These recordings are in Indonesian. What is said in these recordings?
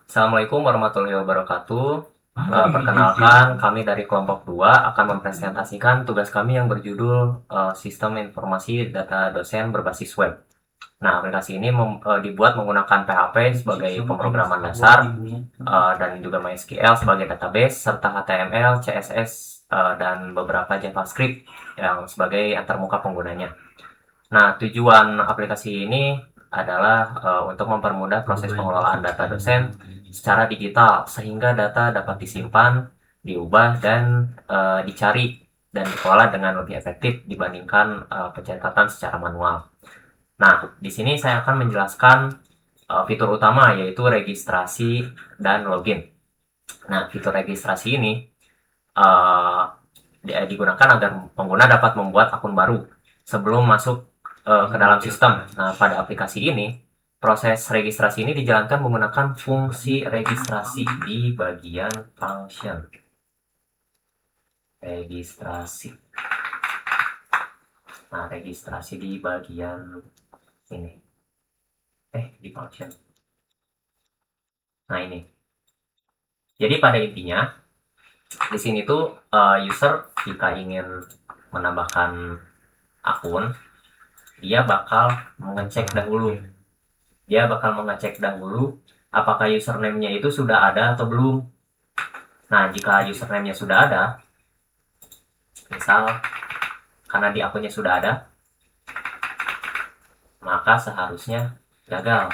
Assalamualaikum warahmatullahi wabarakatuh. Perkenalkan, kami dari kelompok 2 akan mempresentasikan tugas kami yang berjudul Sistem Informasi Data Dosen Berbasis Web. Nah, aplikasi ini dibuat menggunakan PHP sebagai pemrograman dasar dan juga MySQL sebagai database, serta HTML, CSS, dan beberapa JavaScript yang sebagai antarmuka penggunanya. Nah, tujuan aplikasi ini adalah untuk mempermudah proses pengelolaan data dosen secara digital sehingga data dapat disimpan, diubah, dan dicari dan dikelola dengan lebih efektif dibandingkan pencatatan secara manual. Nah, di sini saya akan menjelaskan fitur utama yaitu registrasi dan login. Nah, fitur registrasi ini uh, digunakan agar pengguna dapat membuat akun baru sebelum masuk ke dalam sistem. Nah, pada aplikasi ini, proses registrasi ini dijalankan menggunakan fungsi registrasi di bagian function. Registrasi. Nah, registrasi di bagian ini. Di function. Nah, ini. Jadi pada intinya, di sini tuh user jika ingin menambahkan akun, dia bakal mengecek dahulu. Apakah username-nya itu sudah ada atau belum. Nah, jika username-nya sudah ada, misal karena di akunnya sudah ada, maka seharusnya gagal.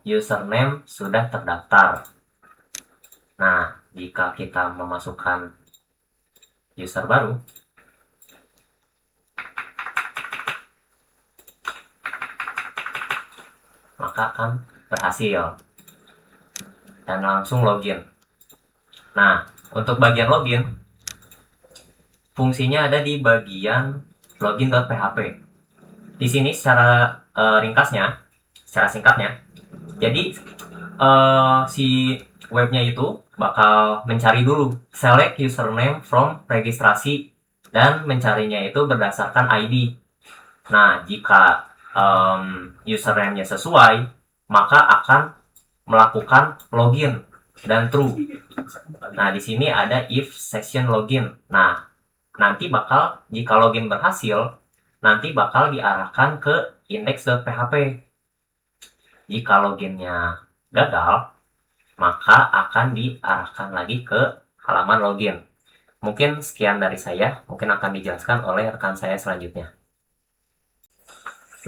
Username sudah terdaftar. Nah, jika kita memasukkan user baru, maka akan berhasil dan langsung login. Nah, untuk bagian login, fungsinya ada di bagian login.php. Di sini secara singkatnya, jadi si webnya itu bakal mencari dulu, select username from registrasi, dan mencarinya itu berdasarkan ID. Nah, jika username-nya sesuai, maka akan melakukan login dan true. Nah, di sini ada if session login. Nah, nanti jika login berhasil, nanti bakal diarahkan ke index.php. Jika loginnya gagal, maka akan diarahkan lagi ke halaman login. Mungkin sekian dari saya, mungkin akan dijelaskan oleh rekan saya selanjutnya.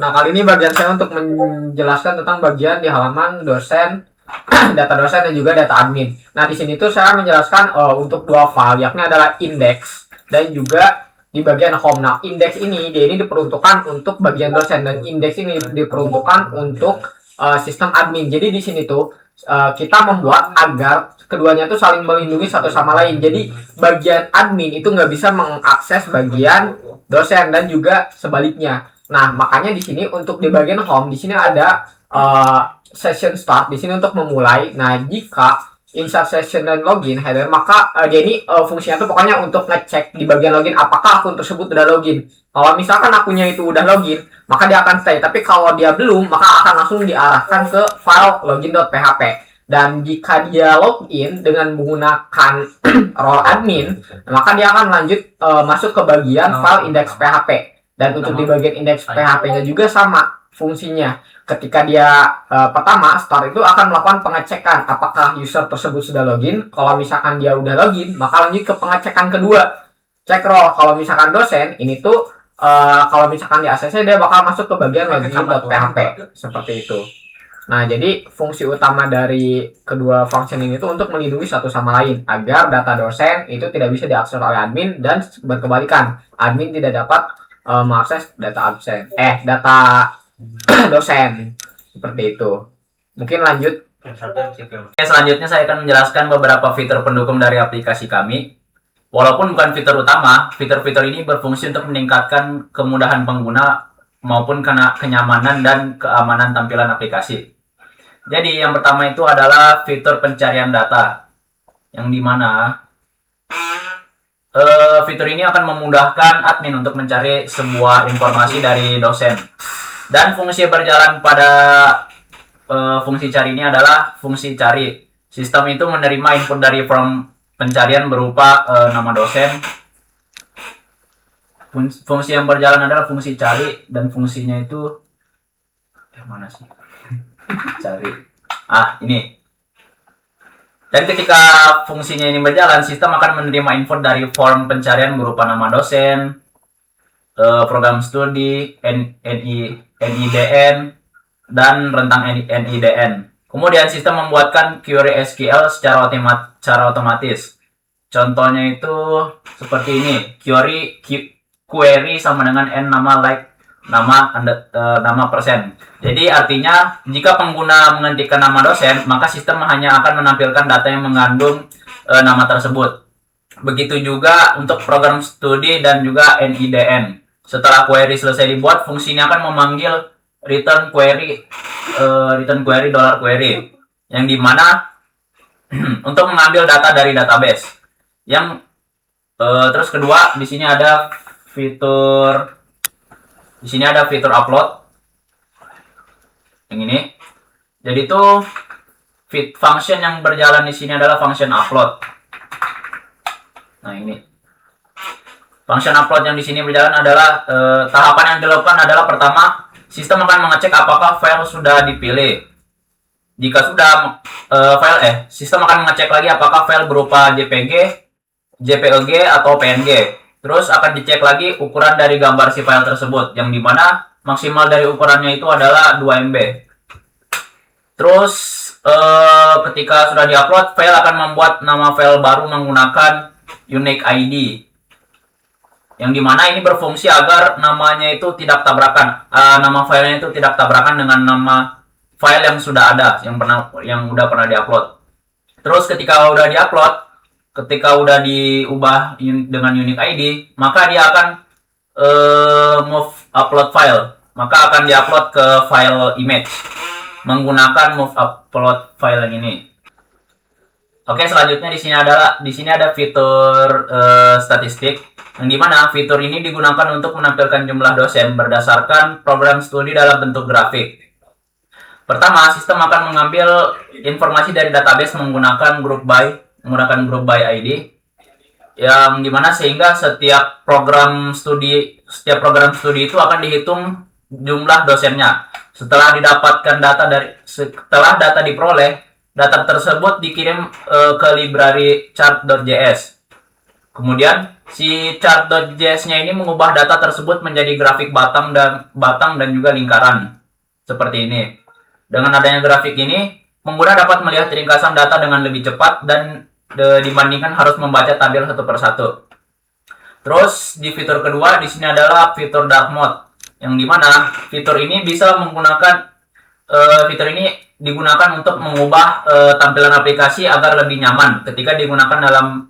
Nah, kali ini bagian saya untuk menjelaskan tentang bagian di halaman dosen, data dosen dan juga data admin. Nah, di sini tuh saya menjelaskan untuk dua file, yakni adalah index dan juga di bagian home. Nah, index ini diperuntukkan untuk bagian dosen dan index ini diperuntukkan untuk sistem admin. Jadi di sini tuh kita membuat agar keduanya tuh saling melindungi satu sama lain. Jadi bagian admin itu nggak bisa mengakses bagian dosen dan juga sebaliknya. Nah, makanya di sini untuk di bagian home, di sini ada session start di sini untuk memulai. Nah, jika insert session dan login header, maka dia ini fungsinya tuh pokoknya untuk ngecek di bagian login apakah akun tersebut udah login. Kalau misalkan akunnya itu udah login, maka dia akan stay. Tapi kalau dia belum, maka akan langsung diarahkan ke file login.php. Dan jika dia login dengan menggunakan role admin, maka dia akan lanjut masuk ke bagian file index.php. Dan untuk di bagian indeks PHP-nya juga sama fungsinya. Ketika dia pertama start itu akan melakukan pengecekan apakah user tersebut sudah login. Kalau misalkan dia udah login, maka lanjut ke pengecekan kedua, cek role. Kalau misalkan dosen, ini tuh kalau misalkan di ACC dia bakal masuk ke bagian login.php seperti itu. Nah, jadi fungsi utama dari kedua function ini tuh untuk melindungi satu sama lain agar data dosen itu tidak bisa diakses oleh admin dan berkebalikan, admin tidak dapat mengakses data dosen seperti itu. Mungkin lanjut. Selanjutnya saya akan menjelaskan beberapa fitur pendukung dari aplikasi kami. Walaupun bukan fitur utama, fitur-fitur ini berfungsi untuk meningkatkan kemudahan pengguna maupun kenyamanan dan keamanan tampilan aplikasi. Jadi yang pertama itu adalah fitur pencarian data, yang dimana fitur ini akan memudahkan admin untuk mencari sebuah informasi dari dosen. Dan fungsi berjalan pada fungsi cari ini adalah fungsi cari. Sistem itu menerima input dari form pencarian berupa nama dosen. Fungsi yang berjalan adalah fungsi cari, dan fungsinya itu mana sih? Cari. Ini. Dan ketika fungsinya ini berjalan, sistem akan menerima input dari form pencarian berupa nama dosen, program studi, NIDN, dan rentang NIDN. Kemudian sistem membuatkan query SQL secara otomatis. Contohnya itu seperti ini. Query sama dengan n nama nama persen. Jadi artinya jika pengguna mengetikkan nama dosen, maka sistem hanya akan menampilkan data yang mengandung nama tersebut. Begitu juga untuk program studi dan juga NIDN. Setelah query selesai dibuat, fungsinya akan memanggil return query $query, yang dimana untuk mengambil data dari database. Terus kedua, di sini ada fitur upload yang ini. Jadi itu function yang berjalan di sini adalah function upload. Nah, ini function upload yang di sini berjalan adalah tahapan yang dilakukan adalah pertama, sistem akan mengecek apakah file sudah dipilih. Jika sudah sistem akan mengecek lagi apakah file berupa JPG, JPEG atau PNG. Terus akan dicek lagi ukuran dari gambar si file tersebut, yang dimana maksimal dari ukurannya itu adalah 2 MB. Terus ketika sudah diupload, file akan membuat nama file baru menggunakan unique ID, yang dimana ini berfungsi agar namanya itu tidak tabrakan, nama filenya itu tidak tabrakan dengan nama file yang sudah ada, yang udah pernah diupload. Terus ketika udah diubah dengan unique ID, maka dia akan move upload file, maka akan diupload ke file image menggunakan move upload file yang ini. Oke, selanjutnya di sini ada fitur statistik, yang dimana fitur ini digunakan untuk menampilkan jumlah dosen berdasarkan program studi dalam bentuk grafik. Pertama, sistem akan mengambil informasi dari database menggunakan group by ID, yang dimana sehingga setiap program studi itu akan dihitung jumlah dosennya. Setelah data diperoleh, data tersebut dikirim ke library chart.js. Kemudian si chart.js-nya ini mengubah data tersebut menjadi grafik batang dan juga lingkaran seperti ini. Dengan adanya grafik ini, pengguna dapat melihat ringkasan data dengan lebih cepat dan dibandingkan harus membaca tabel satu persatu. Terus di fitur kedua di sini adalah fitur dark mode, yang dimana fitur ini digunakan untuk mengubah tampilan aplikasi agar lebih nyaman ketika digunakan dalam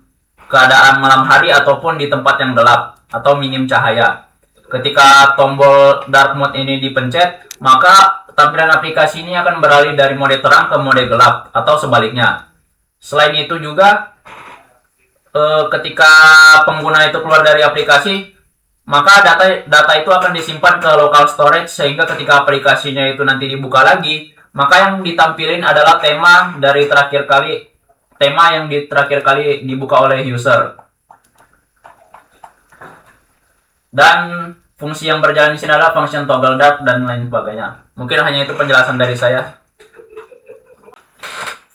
keadaan malam hari ataupun di tempat yang gelap atau minim cahaya. Ketika tombol dark mode ini dipencet, maka tampilan aplikasi ini akan beralih dari mode terang ke mode gelap atau sebaliknya. Selain itu juga ketika pengguna itu keluar dari aplikasi, maka data itu akan disimpan ke local storage, sehingga ketika aplikasinya itu nanti dibuka lagi, maka yang ditampilin adalah tema yang terakhir kali dibuka oleh user. Dan fungsi yang berjalan di sini adalah function toggle dark dan lain sebagainya. Mungkin hanya itu penjelasan dari saya.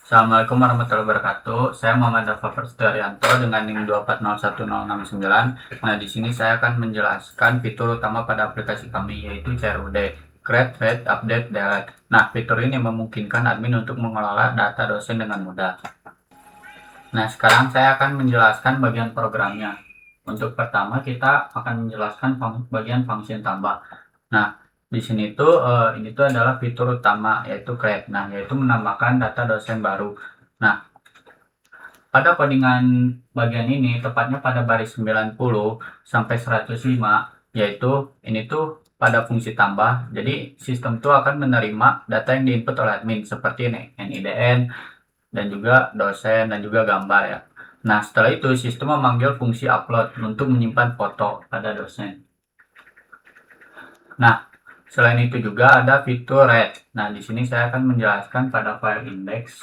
Assalamualaikum warahmatullahi wabarakatuh. Saya Muhammad Dafa Perstuarianto dengan NIM 2401069. Nah, di sini saya akan menjelaskan fitur utama pada aplikasi kami, yaitu CRUD, Create, Read, Update, Delete. Nah, fitur ini memungkinkan admin untuk mengelola data dosen dengan mudah. Nah, sekarang saya akan menjelaskan bagian programnya. Untuk pertama, kita akan menjelaskan bagian function tambah. Nah, di sini tuh ini tuh adalah fitur utama, yaitu create. Nah, yaitu menambahkan data dosen baru. Nah, pada codingan bagian ini tepatnya pada baris 90 sampai 105, yaitu ini tuh pada fungsi tambah. Jadi sistem tuh akan menerima data yang diinput oleh admin seperti NIDN dan juga dosen dan juga gambar ya. Nah, setelah itu sistem memanggil fungsi upload untuk menyimpan foto pada dosen. Nah, Selain itu juga ada fitur read. Nah, di sini saya akan menjelaskan pada file index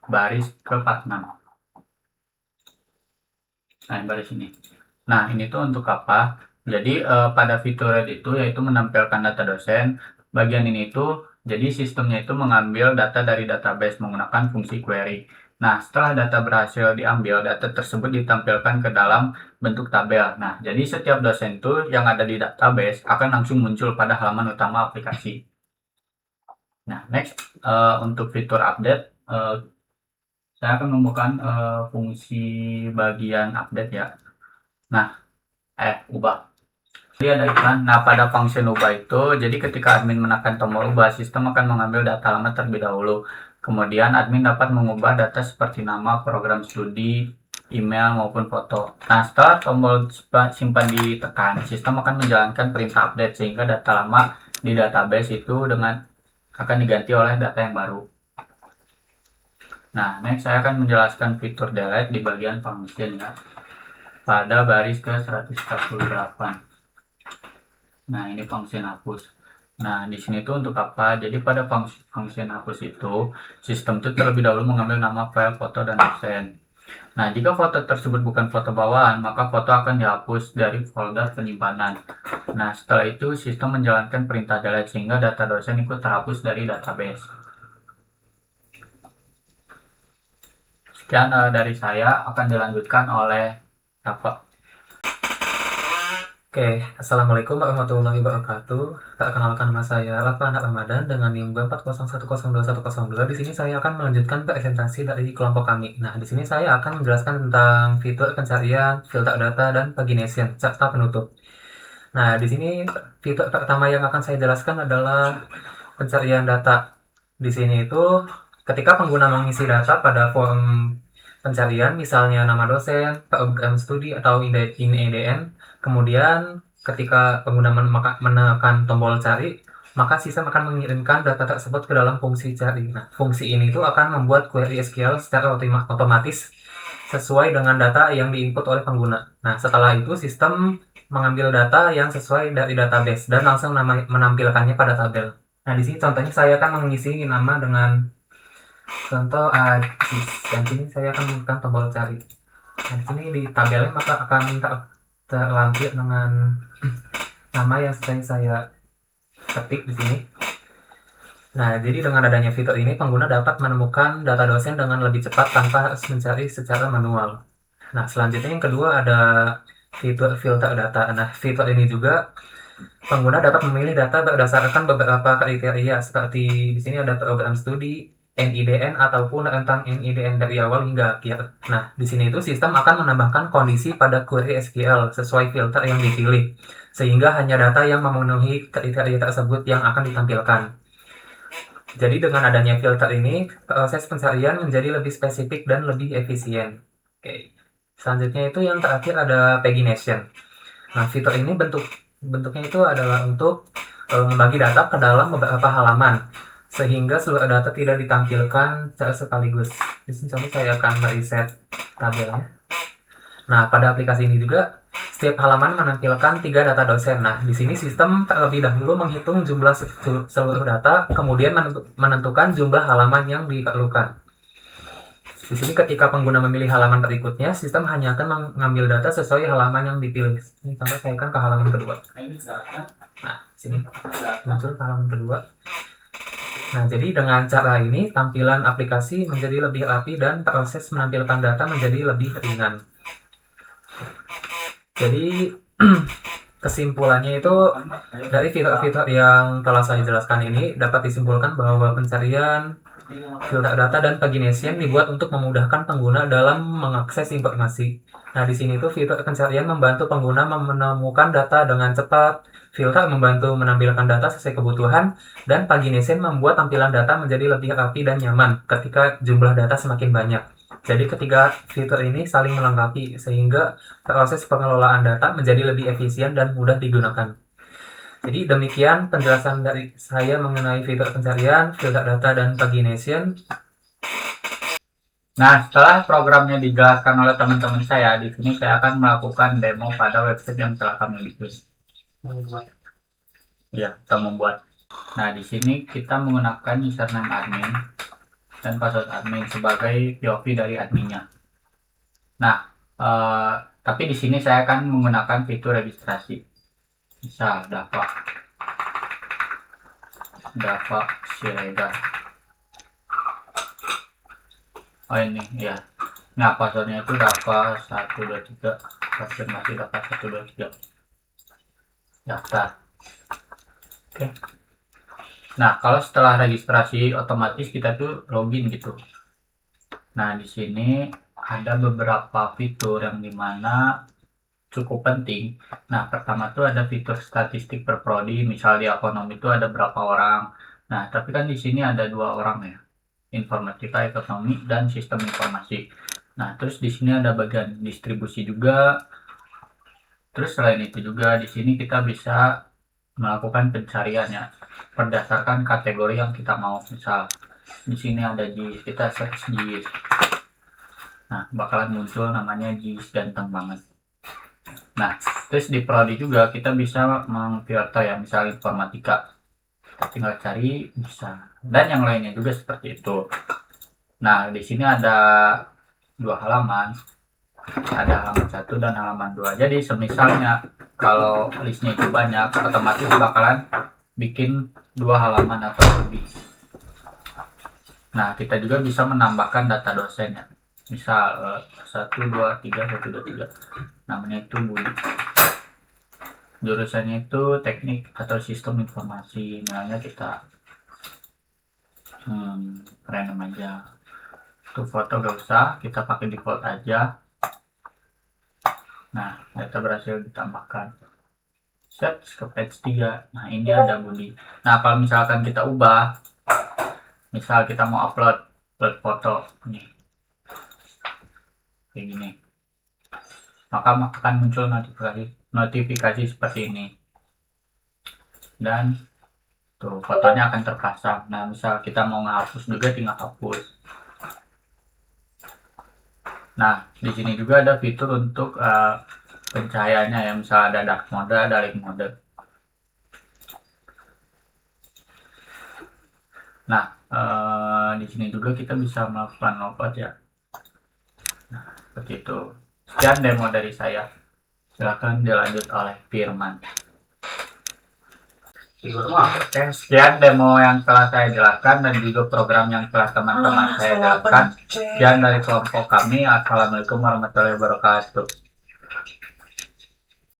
baris ke-46. Nah, baris ini. Nah, ini tuh untuk apa? Jadi pada fitur read itu yaitu menampilkan data dosen. Bagian ini tuh jadi sistemnya itu mengambil data dari database menggunakan fungsi query. Nah, setelah data berhasil diambil, data tersebut ditampilkan ke dalam bentuk tabel. Nah, jadi setiap dosen tuh yang ada di database akan langsung muncul pada halaman utama aplikasi. Nah, next untuk fitur update, saya akan membuka fungsi bagian update ya. Nah, ubah. Jadi ada iklan. Nah, pada function ubah itu, jadi ketika admin menekan tombol ubah, sistem akan mengambil data lama terlebih dahulu. Kemudian admin dapat mengubah data seperti nama, program studi, email, maupun foto. Nah, setelah tombol simpan ditekan, sistem akan menjalankan perintah update sehingga data lama di database itu akan diganti oleh data yang baru. Nah, next saya akan menjelaskan fitur delete di bagian function ya. Pada baris ke-148. Nah, ini function hapus. Nah, di sini tuh untuk apa? Jadi pada function hapus itu, sistem tuh terlebih dahulu mengambil nama file, foto, dan dosen. Nah, jika foto tersebut bukan foto bawaan, maka foto akan dihapus dari folder penyimpanan. Nah, setelah itu sistem menjalankan perintah delete sehingga data dosen ikut terhapus dari database. Sekian dari saya, akan dilanjutkan oleh Rafa. Oke, Assalamualaikum warahmatullahi wabarakatuh. Perkenalkan nama saya Rafa Anak Ramadan dengan NIM 401021102. Di sini saya akan melanjutkan presentasi dari kelompok kami. Nah, di sini saya akan menjelaskan tentang fitur pencarian, filter data, dan pagination serta penutup. Nah, di sini fitur pertama yang akan saya jelaskan adalah pencarian data. Di sini itu ketika pengguna mengisi data pada form pencarian, misalnya nama dosen, program studi, atau INIDN, kemudian ketika pengguna menekan tombol cari, maka sistem akan mengirimkan data tersebut ke dalam fungsi cari. Nah, fungsi ini itu akan membuat query SQL secara otomatis sesuai dengan data yang diinput oleh pengguna. Nah, setelah itu sistem mengambil data yang sesuai dari database dan langsung menampilkannya pada tabel. Nah, di sini contohnya saya akan mengisi nama dengan contoh Ajis. Dan sini saya akan menggunakan tombol cari. Nah, di sini di tabelnya maka akan terlampir dengan nama yang saya ketik di sini. Nah, jadi dengan adanya fitur ini, pengguna dapat menemukan data dosen dengan lebih cepat tanpa harus mencari secara manual. Nah, selanjutnya yang kedua ada fitur filter data. Nah, fitur ini juga pengguna dapat memilih data berdasarkan beberapa kriteria seperti di sini ada program studi, NIDN, ataupun rentang NIDN dari awal hingga akhir. Nah, di sini itu sistem akan menambahkan kondisi pada query SQL sesuai filter yang dipilih, sehingga hanya data yang memenuhi kriteria tersebut yang akan ditampilkan. Jadi dengan adanya filter ini, proses pencarian menjadi lebih spesifik dan lebih efisien. Oke. Selanjutnya itu yang terakhir ada pagination. Nah, fitur ini bentuknya itu adalah untuk membagi data ke dalam beberapa halaman, sehingga seluruh data tidak ditampilkan secara sekaligus. Di sini contoh saya akan mereset tabelnya. Nah, pada aplikasi ini juga setiap halaman menampilkan 3 data dosen. Nah, di sini sistem terlebih dahulu menghitung jumlah seluruh data, kemudian menentukan jumlah halaman yang diperlukan. Di sini ketika pengguna memilih halaman berikutnya, sistem hanya akan mengambil data sesuai halaman yang dipilih. Ini contoh saya akan ke halaman kedua. Nah, sini muncul ke halaman kedua. Nah, jadi dengan cara ini, tampilan aplikasi menjadi lebih rapi dan proses menampilkan data menjadi lebih ringan. Jadi, kesimpulannya itu, dari fitur-fitur yang telah saya jelaskan ini, dapat disimpulkan bahwa pencarian, filter data, dan pagination dibuat untuk memudahkan pengguna dalam mengakses informasi. Nah, di sini tuh fitur pencarian membantu pengguna menemukan data dengan cepat, filter membantu menampilkan data sesuai kebutuhan, dan pagination membuat tampilan data menjadi lebih rapi dan nyaman ketika jumlah data semakin banyak. Jadi ketiga fitur ini saling melengkapi sehingga proses pengelolaan data menjadi lebih efisien dan mudah digunakan. Jadi demikian penjelasan dari saya mengenai fitur pencarian, filter data, dan pagination. Nah, setelah programnya dijelaskan oleh teman-teman saya, di sini saya akan melakukan demo pada website yang telah kami bikin. Ya, kita membuat. Nah, di sini kita menggunakan username admin dan password admin sebagai POV dari adminnya. Nah, tapi di sini saya akan menggunakan fitur registrasi. Misal Dava Siregar. Oh ini ya. Nah, passwordnya itu Dava 123, konfirmasi Dava 123. Daftar. Oke. Nah, kalau setelah registrasi otomatis kita tuh login gitu. Nah, di sini ada beberapa fitur yang dimana cukup penting. Nah, pertama tuh ada fitur statistik per prodi, misal di ekonomi itu ada berapa orang. Nah, tapi kan di sini ada 2 orang ya, informatika, ekonomi, dan sistem informasi. Nah, terus di sini ada bagian distribusi juga. Terus selain itu juga di sini kita bisa melakukan pencarian ya berdasarkan kategori yang kita mau. Misal di sini ada JIS, kita search JIS. Nah, bakalan muncul namanya JIS ganteng banget. Nah, terus di prodi juga kita bisa memfilter ya, misal informatika. Kita tinggal cari bisa. Dan yang lainnya juga seperti itu. Nah, di sini ada 2 halaman. Ada halaman 1 dan halaman 2. Jadi semisalnya kalau listnya itu banyak, otomatis bakalan bikin 2 halaman atau lebih. Nah, kita juga bisa menambahkan data dosennya. Misal 1, 2, 3, 1, 2, 3. Namanya itu Budi. Jurusannya itu teknik atau sistem informasi. Namanya kita random aja. Itu foto gak usah, kita pakai default aja. Nah, data berhasil ditambahkan. Search ke page 3. Nah, ini ada Budi. Nah, kalau misalkan kita ubah, misal kita mau upload foto nih, kayak gini, maka akan muncul notifikasi seperti ini, dan tuh fotonya akan terpasang. Nah, misal kita mau menghapus juga, tinggal hapus. Nah, di sini juga ada fitur untuk pencahayaannya ya, misal ada dark mode, ada light mode. Nah, di sini juga kita bisa melakukan logout ya. Nah, seperti itu. Sekian demo dari saya. Silakan dilanjut oleh Firman. Sekian demo yang telah saya jelaskan dan juga program yang telah teman-teman saya jelaskan. Sekian dari kelompok kami. Assalamualaikum warahmatullahi wabarakatuh.